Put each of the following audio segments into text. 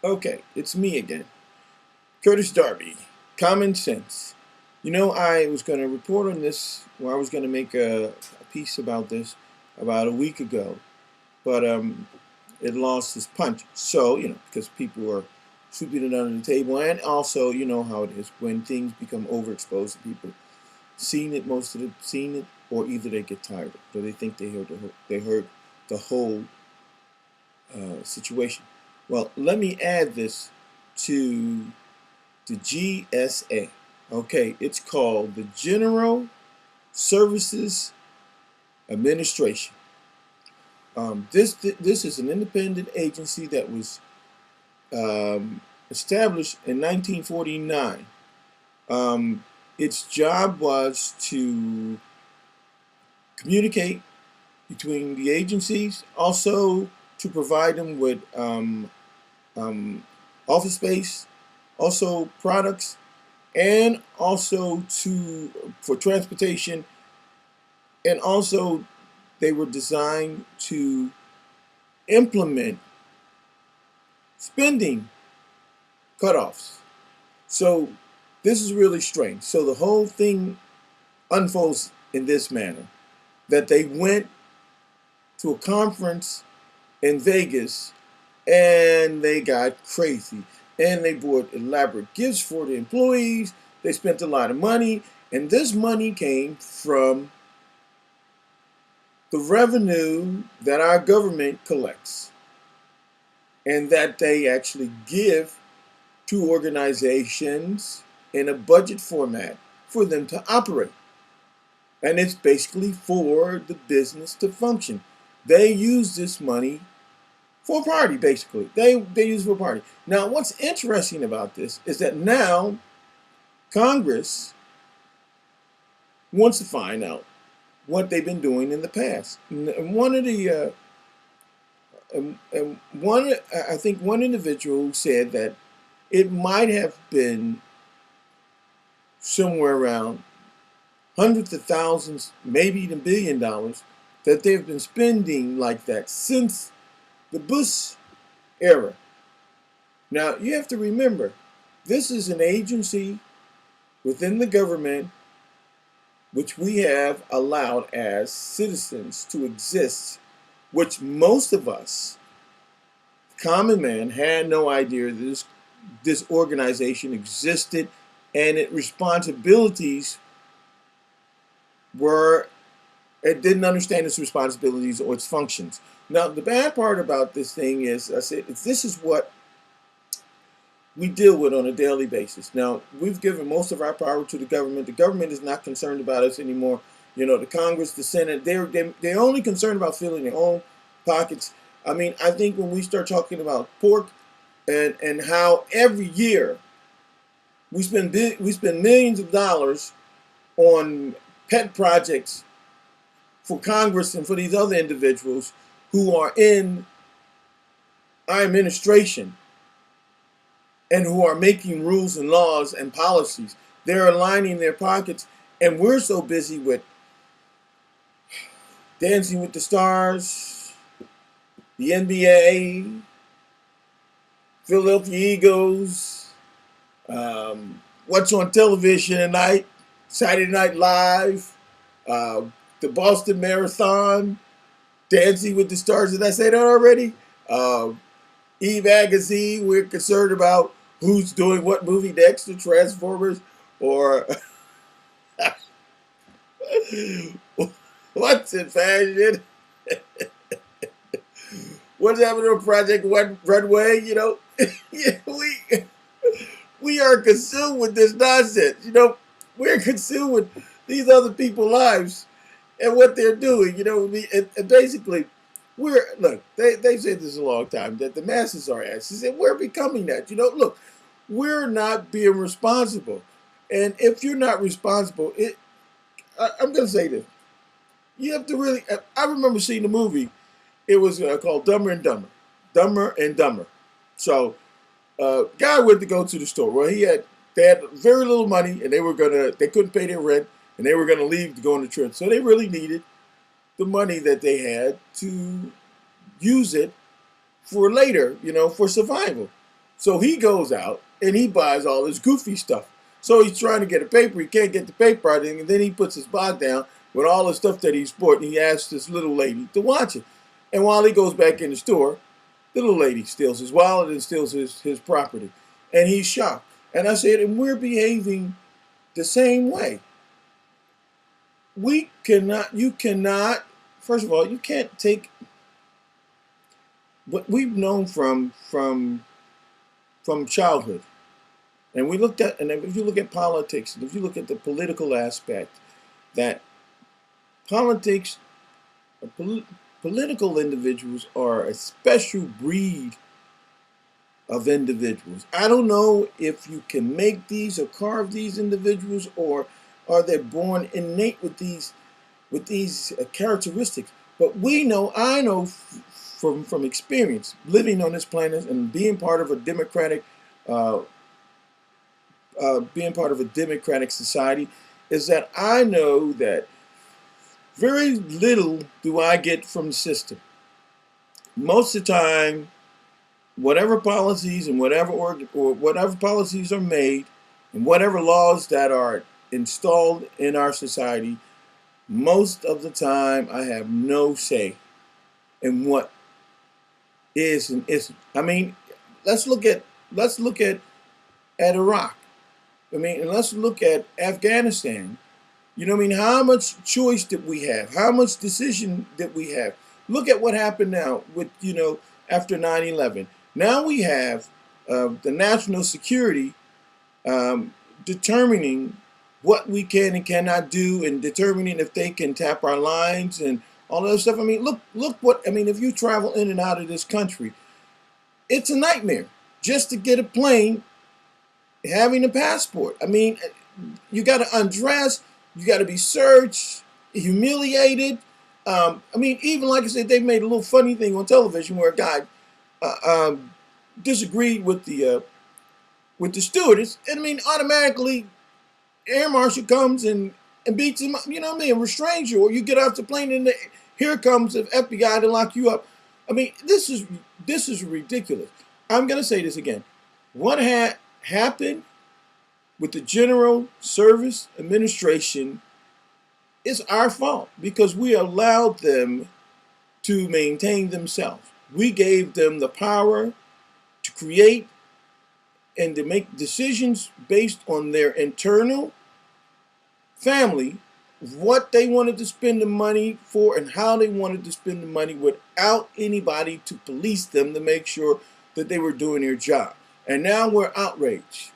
Okay, it's me again. Curtis Darby. Common sense. I was going to report on this, or I was going to make a piece about this about a week ago, but it lost its punch. So, because people are sweeping it under the table, and also, you know how it is when things become overexposed to people seeing it, most of them seeing it, or either they get tired, or they think they heard the whole situation. Well, let me add this to the GSA. Okay, it's called the General Services Administration. This is an independent agency that was established in 1949. Its job was to communicate between the agencies, also to provide them with um, office space, also products, and also to for transportation, and also they were designed to implement spending cutoffs. So this is really strange. So the whole thing unfolds in this manner: that they went to a conference in Vegas and they got crazy. And they bought elaborate gifts for the employees. They spent a lot of money. And this money came from the revenue that our government collects and that they actually give to organizations in a budget format for them to operate. And it's basically for the business to function. They use this money for a party, basically. They use it for a party. Now, what's interesting about this is that now Congress wants to find out what they've been doing in the past. And one of the and one I think one individual said that it might have been somewhere around hundreds of thousands, maybe even $1 billion, that they've been spending like that since the Bush era. Now, you have to remember, this is an agency within the government which we have allowed as citizens to exist, which most of us, common man, had no idea this organization existed, and its responsibilities were, it didn't understand its responsibilities or its functions. Now, the bad part about this thing is, I said, this is what we deal with on a daily basis. Now, we've given most of our power to the government. The government is not concerned about us anymore. The Congress, the Senate, they're only concerned about filling their own pockets. I mean, I think when we start talking about pork and how every year we spend millions of dollars on pet projects for Congress and for these other individuals who are in our administration and who are making rules and laws and policies. They're aligning their pockets, and we're so busy with Dancing with the Stars, the NBA, Philadelphia Eagles, what's on television tonight, Saturday Night Live, the Boston Marathon, Dancing with the Stars. Did I say that already? E Magazine, we're concerned about who's doing what movie next, the Transformers, or what's in fashion, what's happening on Project One Runway. Yeah, we are consumed with this nonsense. We're consumed with these other people's lives and what they're doing. And basically, they've said this a long time, that the masses are asses, and we're becoming that. Look, we're not being responsible. And if you're not responsible, I'm going to say this. You have to really, I remember seeing the movie. It was called Dumber and Dumber. Dumber and Dumber. So, guy went to go to the store. Well, they had very little money, and they couldn't pay their rent, and they were going to leave to go on the trip. So they really needed the money that they had to use it for later, for survival. So he goes out and he buys all this goofy stuff. So he's trying to get a paper. He can't get the paper out, and then he puts his bog down with all the stuff that he's bought, and he asks this little lady to watch it. And while he goes back in the store, the little lady steals his wallet and steals his property. And he's shocked. And I said, and we're behaving the same way. You cannot, first of all, you can't take what we've known from childhood. And if you look at politics, and if you look at the political aspect, that politics, political individuals are a special breed of individuals. I don't know if you can make these or carve these individuals, or are they born innate with these characteristics. But I know from experience, living on this planet and being part of a democratic society, is that I know that very little do I get from the system. Most of the time, whatever policies and whatever policies are made, and whatever laws that are installed in our society, most of the time I have no say in what is and isn't. I mean, let's look at Iraq. I mean, and let's look at Afghanistan. You know what I mean? How much choice did we have? How much decision did we have? Look at what happened now with, after 9/11. Now we have the national security determining what we can and cannot do, and determining if they can tap our lines and all that stuff. I mean, if you travel in and out of this country, it's a nightmare just to get a plane, having a passport. I mean, you got to undress, you got to be searched, humiliated. I mean, even like I said, they made a little funny thing on television where a guy disagreed with the stewardess, and I mean, automatically, air marshal comes and beats him up, and restrains you, or you get off the plane and here comes the FBI to lock you up. I mean, this is ridiculous. I'm going to say this again. What had happened with the General Service Administration is our fault, because we allowed them to maintain themselves. We gave them the power to create and to make decisions based on their internal family, what they wanted to spend the money for and how they wanted to spend the money, without anybody to police them to make sure that they were doing their job. And now we're outraged.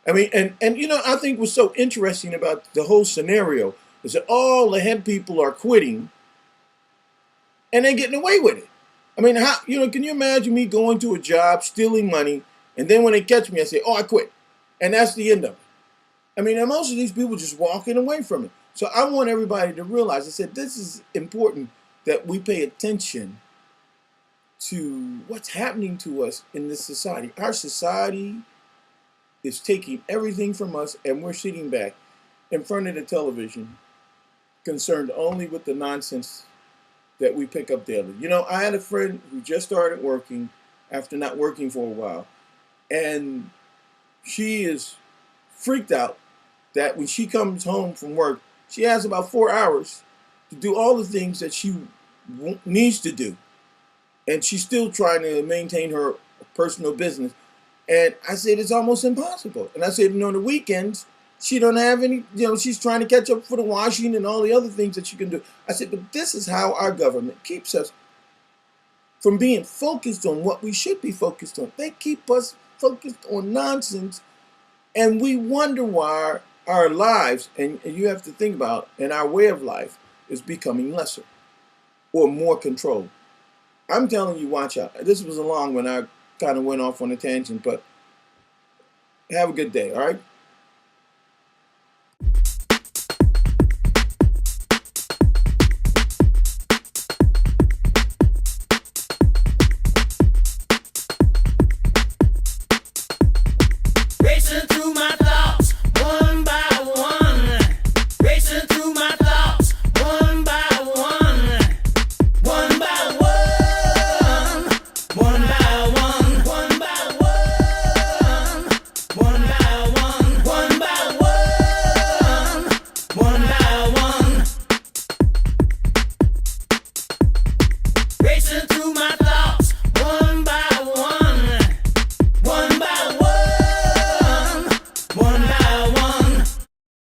I mean, and I think what's so interesting about the whole scenario is that all the head people are quitting and they're getting away with it. I mean, can you imagine me going to a job, stealing money, and then when they catch me, I say, oh, I quit. And that's the end of it. I mean, and most of these people just walking away from it. So I want everybody to realize, I said, this is important that we pay attention to what's happening to us in this society. Our society is taking everything from us, and we're sitting back in front of the television, concerned only with the nonsense that we pick up daily. I had a friend who just started working after not working for a while, and she is freaked out that when she comes home from work, she has about 4 hours to do all the things that she needs to do. And she's still trying to maintain her personal business. And I said, it's almost impossible. And I said, the weekends, she don't have any, she's trying to catch up for the washing and all the other things that she can do. I said, but this is how our government keeps us from being focused on what we should be focused on. They keep us focused on nonsense, and we wonder why our lives, and you have to think about, and our way of life is becoming lesser or more controlled. I'm telling you, watch out. This was a long one. I kind of went off on a tangent, but have a good day, all right? Racing through my